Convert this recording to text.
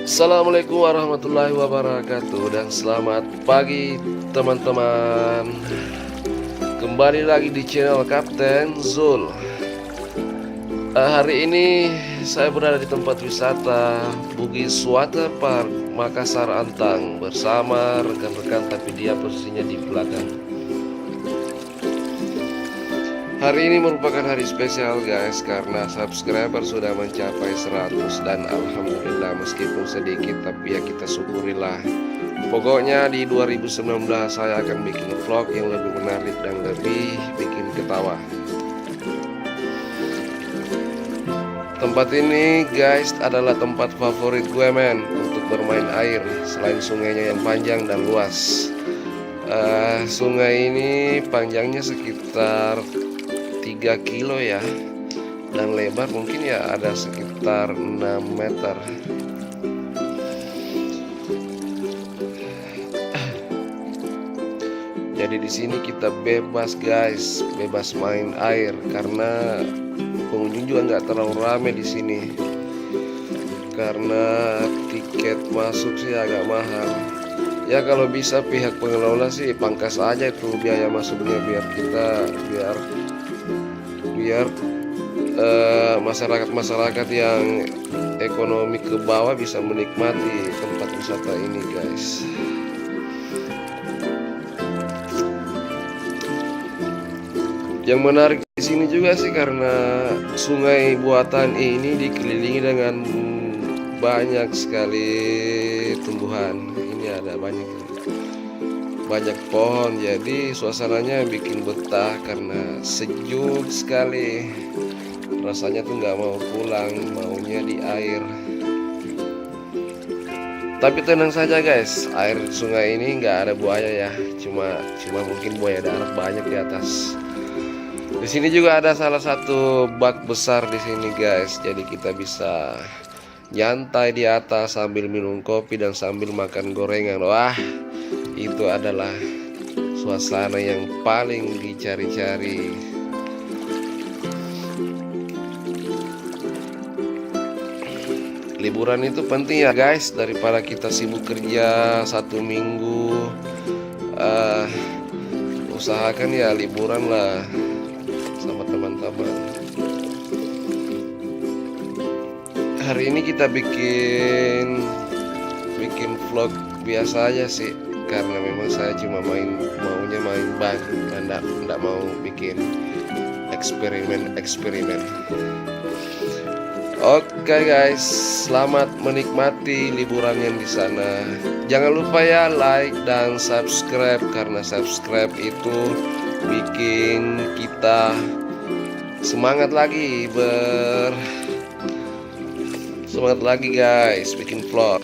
Assalamualaikum warahmatullahi wabarakatuh dan selamat pagi teman-teman. Kembali lagi di channel Kapten Zul. Hari ini saya berada di tempat wisata Bugis Water Park Makassar Antang bersama rekan-rekan, tapi dia posisinya di belakang. Hari ini merupakan hari spesial guys, karena subscriber sudah mencapai 100. Dan alhamdulillah meskipun sedikit, tapi ya kita syukurilah. Pokoknya di 2019 saya akan bikin vlog yang lebih menarik dan lebih bikin ketawa. Tempat ini guys adalah tempat favorit gue men, untuk bermain air. Selain sungainya yang panjang dan luas, sungai ini panjangnya sekitar 3 kilo ya, dan lebar mungkin ya ada sekitar 6 meter. Jadi di sini kita bebas guys, bebas main air karena pengunjung juga nggak terlalu rame di sini. Karena tiket masuk sih agak mahal. Ya kalau bisa pihak pengelola sih pangkas aja itu biaya masuknya, biar masyarakat yang ekonomi ke bawah bisa menikmati tempat wisata ini guys. Yang menarik di sini juga sih karena sungai buatan ini dikelilingi dengan banyak sekali tumbuhan. Ini ada banyak pohon, jadi suasananya bikin betah karena sejuk sekali. Rasanya tuh nggak mau pulang, maunya di air. Tapi tenang saja guys, air sungai ini nggak ada buaya ya, cuma mungkin buaya darat banyak di atas. Di sini juga ada salah satu bak besar di sini guys, jadi kita bisa nyantai di atas sambil minum kopi dan sambil makan gorengan. Wah, itu adalah suasana yang paling dicari-cari. Liburan itu penting ya guys, daripada kita sibuk kerja 1 minggu. Usahakan ya liburan lah sama teman-teman. Hari ini kita bikin vlog biasa aja sih, karena memang saya cuma maunya main ban dan enggak mau bikin eksperimen. Oke guys, selamat menikmati liburan yang di sana. Jangan lupa ya like dan subscribe, karena subscribe itu bikin kita semangat lagi guys bikin vlog.